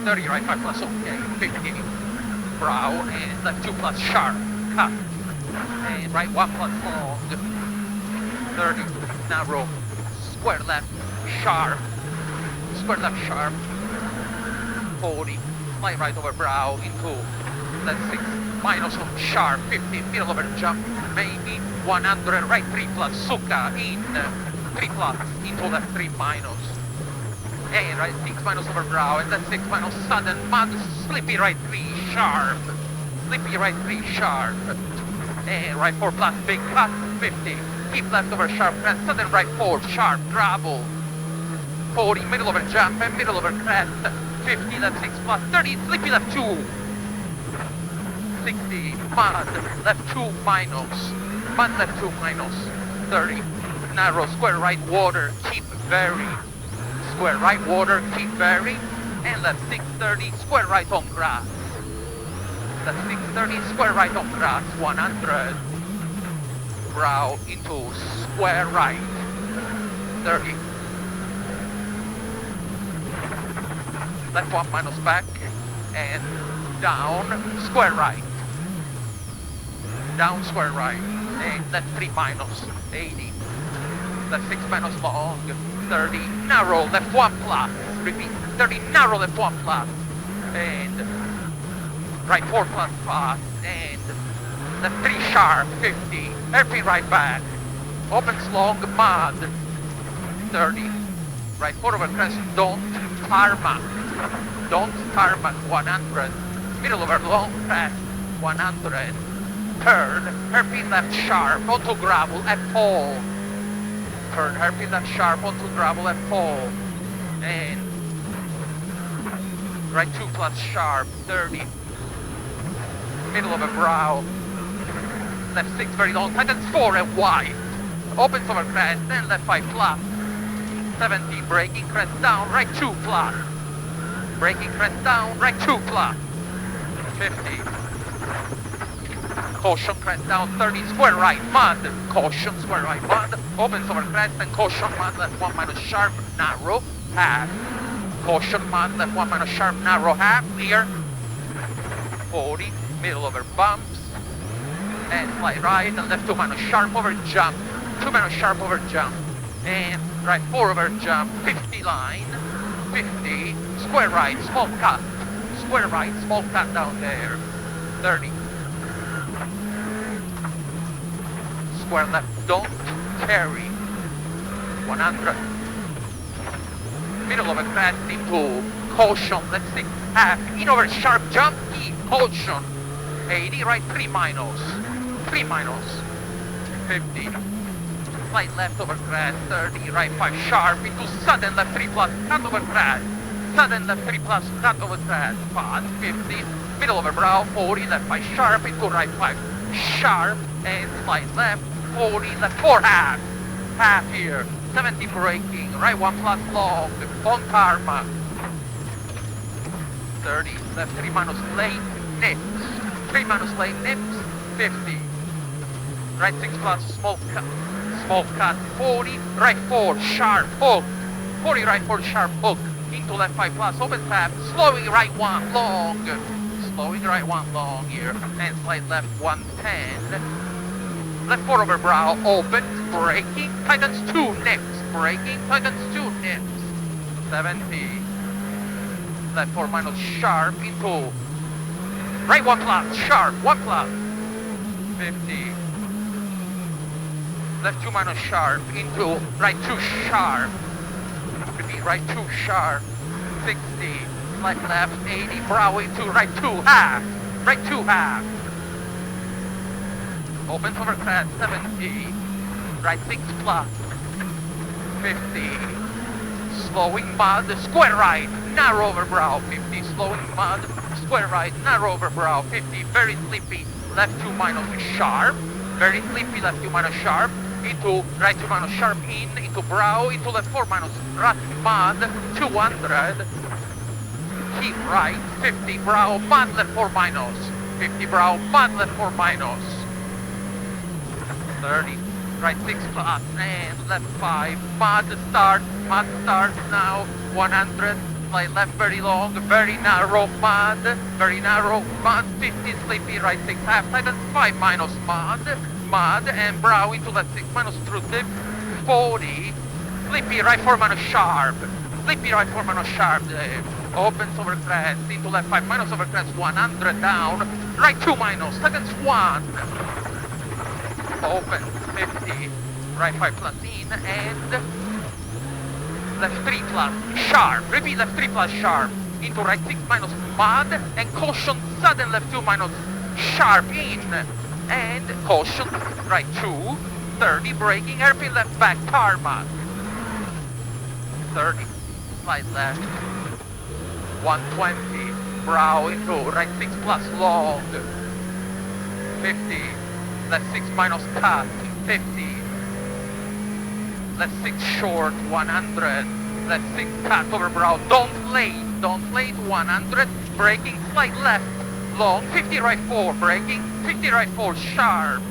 30, right 5 plus, okay, 50, brow, and left 2 plus, sharp, cut, and right 1 plus, long, 30, narrow, square left, sharp, 40, slight right over brow, into left 6, minus of sharp, 50, middle over jump, maybe 100, right 3 plus, suka, in, 3 plus, into left 3 minus, and right 6 minus over brow, and left 6 minus sudden, mud, slippy right 3, sharp, slippy right 3, sharp, and right 4 plus, big cut, 50, keep left over sharp, crest, sudden right 4, sharp, gravel, 40, middle over jump, and middle over crest, 50, left 6 plus, 30, slippy left 2, 60, mud, left 2 minus, mud left 2 minus, 30, narrow, square right water, keep very, square right water, keep very, and left 630, square right on grass, left 630, square right on grass, 100, brow into square right, 30, left 1 minus back, and down, square right, down square right, and left 3 minus, 80, left 6 minus long, 30, narrow, left 1 plus, repeat, 30, narrow, left 1 plus, and right 4 plus fast, and left 3 sharp, 50, hairpin right back, opens long, mud, 30, right 4 over crest, don't tarmac, 100, middle over long crest, 100, turn, hairpin left sharp, onto gravel, at fall, turn, hairpin left sharp, onto gravel, at fall, and right 2 plus sharp, 30, middle of a brow, left 6 very long, tightens 4 and wide, opens over crest, then left 5 plus, 70, braking crest down, right 2 plus, braking crest down, right 2 plus, 50, caution crest down, 30, square right, mud, caution, square right, mud, opens over crest, and caution, mud, left 1 minus sharp, narrow, half, caution, mud, left 1 minus sharp, narrow, half, clear, 40, middle over bumps, and slight right, and left 2 minus sharp over jump, 2 minus sharp over jump, and right 4 over jump, 50 line, 50, square right, small cut, square right, small cut down there, 30, square left, don't carry, 100, middle of a crest into caution, let's see, half, in over sharp jump, keep, caution, 80, right 3 minus, 50, slight left over crest, 30, right 5 sharp, into sudden left 3 plus, cut over crest, sudden left 3 plus, cut over crest, fast, 50, middle over brow, 40, left 5 sharp, into right 5 sharp, and slight left, 40, left 4 half, half here, 70 braking, right 1 plus long, on tarmac, 30, left 3 minus lane, nips, 3 minus lane, nips, 50, right 6 plus, small cut, 40, right 4, sharp, hook, 40, right 4, sharp, hook, into left 5 plus, open tap, slowing right 1, long, here, and slight left 110, left 4 over brow, open, braking, tightens 2 nips, braking, tightens 2 nips, 70, left 4 minus sharp, into right 1 plus, sharp, 1 plus, 50, left 2 minus sharp, into right 2 sharp, repeat, right 2 sharp, 60, slight left, 80, brow into right 2 half, opens over crest, 70, right 6 plus, 50, slowing mud, square right, narrow over brow, 50, slowing mud, square right, narrow over brow, 50, very sleepy, left 2 minus sharp, very sleepy, left 2 minus sharp, into right 2 minus sharp in, into brow, into left 4 minus rut mud, 200, keep right, 50, brow, mud, left 4 minus, 50, brow, mud, left 4 minus, 30, right 6 plus, and left 5, mud starts now, 100, slide left, very long, very narrow mud, 50 sleepy, right 6 half tightens, 5 minus mud, and brow into left 6 minus through dip, 40, sleepy, right 4 minus sharp, sleepy, right 4 minus sharp, opens over crest, into left 5 minus over crest, 100 down, right 2 minus, tightens 1, open 50, right 5 plus in, and left 3 plus sharp, repeat left 3 plus sharp, into right 6 minus mud, and caution sudden left 2 minus sharp in, and caution right 2, 30, braking, hairpin left back, tarmac, 30, slide left, 120, brow into right 6 plus long, 50, left 6 minus cut, 50, left 6 short, 100, left 6 cut over brow, don't late, 100, braking, slight left, long, 50 right 4, braking, 50 right 4, sharp,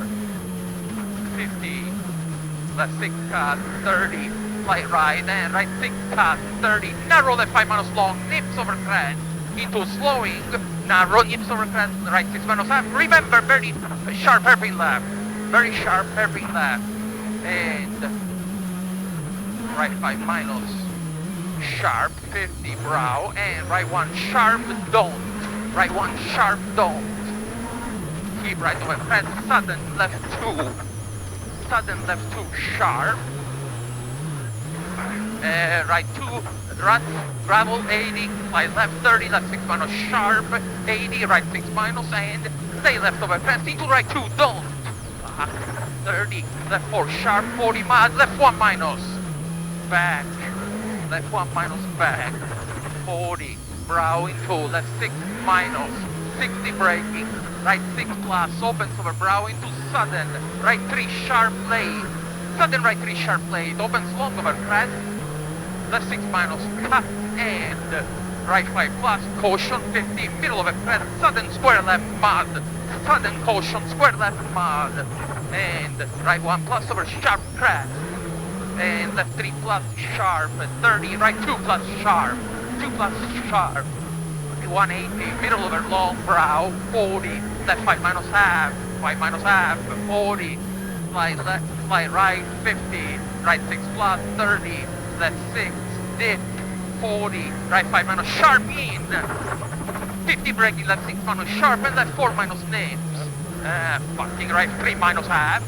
50, left 6 cut, 30, slight right, and right 6 cut, 30, narrow left 5 minus long, nips over crest, into slowing, narrow, nips over crest, right 6 minus half, remember, very sharp hairpin left, and right 5 minus sharp, 50 brow, and right 1 sharp, don't, keep right over crest, sudden left 2 sharp, right 2, gravel 80, slide left 30, left 6 minus sharp, 80, right 6 minus, and stay left over crest, into right 2, don't, 30, left 4 sharp, 40 mud, left 1 minus, back, left 1 minus back, 40, brow into left 6 minus, 60 braking, right 6 plus, opens over brow into sudden, right 3 sharp late, opens long over crest, left 6 minus cut, and right 5 plus, caution 50, middle of a crest, sudden square left mud, sudden caution, square left mud, and right 1 plus over sharp crest, and left 3 plus sharp, 30, right 2 plus sharp, 180, middle over long brow, 40, left 5 minus half, 40, slide left, slide right, 50, right 6 plus, 30, left 6, dip, 40, right 5 minus sharp in, 50 braking, left 6 minus sharp, and left 4 minus nips, fucking right 3 minus half,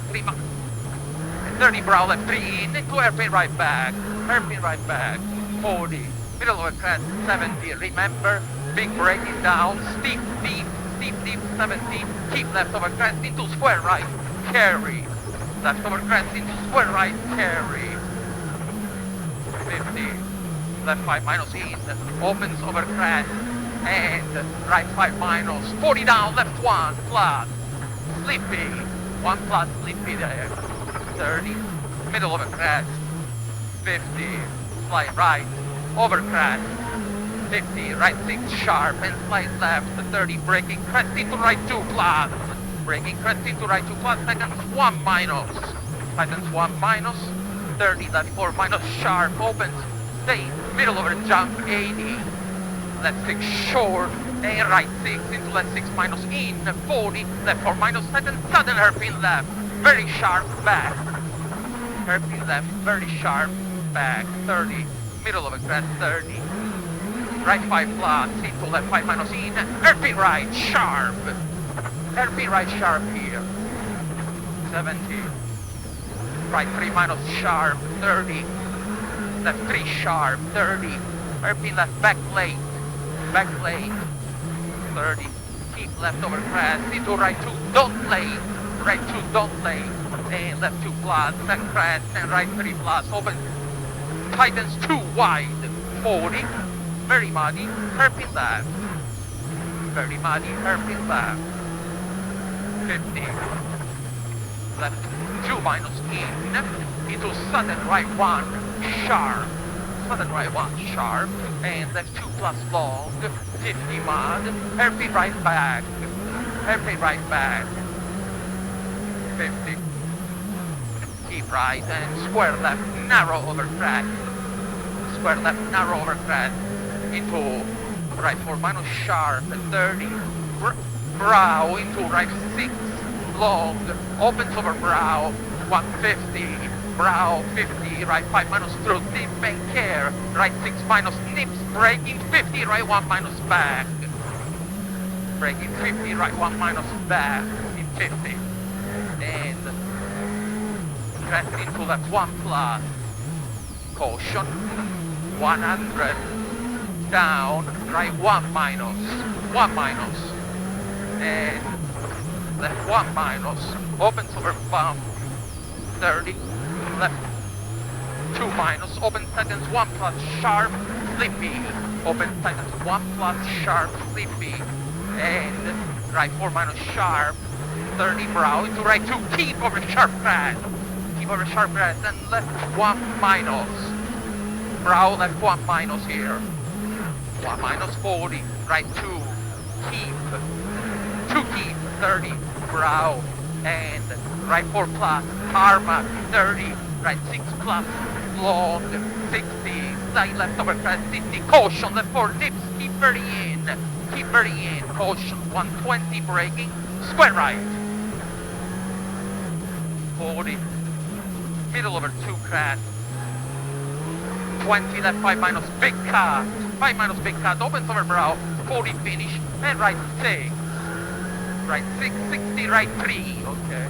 30 brow, left 3 in, into hairpin right back, 40, middle of a crest, 70, remember, big braking down, steep, 70, keep left over crest into square right, carry, left over crest into square right, carry, 50, left 5 minus in, opens over crest, and right 5 minus, 40 down, left 1, plus, slippy, 1 plus, slippy there, 30, middle of a crest, 50, slide right, over crest, 50, right 6 sharp, and slide left, 30, braking crest into right 2 plus, braking crest into right 2 plus, tightens 1 minus, 30, left 4 minus sharp, opens, stay, middle over jump, 80, left 6 short, and right 6 into left 6 minus in, 40, left 4 minus, tightens, sudden hairpin left, very sharp back, hairpin left, very sharp back, 30, middle of a crest, 30, right 5 plus, into left 5 minus in, hairpin right sharp here, 70, right 3 minus sharp, 30, left 3 sharp, 30, hairpin left back late, 30, keep left over crest, into right 2, don't late, and left 2 plus, back crest, and right 3 plus, open, tightens 2 wide, 40, very muddy, hairpin left, 50, left 2 minus in, into sudden right 1, sharp, and left 2 plus long, 50 mud, hairpin right back, 50, keep right, and square left, narrow over crest, into right 4 minus sharp, 30, brow into right 6, long, opens over brow, 150, brow 50, right 5 minus through, deep bank care, right 6 minus nips, braking 50, right 1 minus back, braking 50, right 1 minus back, in 50, and crest into left 1 plus, caution, 100, down, right 1 minus, and left 1 minus, opens over bump, 30, left 2 minus, open tightens 1 plus, sharp, slippy, open tightens 1 plus, sharp, slippy, and right 4 minus, sharp, 30, brow, into right 2, keep over sharp crest, and left 1 minus, brow, left 1 minus here, 1 minus 40, right 2, keep, 30, brow, and right 4 plus, tarmac, 30, right 6 plus, long, 60, side left over crest, 60, caution, left 4 dips, keep very in, caution, 120, braking, square right, 40, middle over 2 crest, 20, left 5 minus, big cut, opens over brow, 40 finish, and right 6, 60, right 3, okay.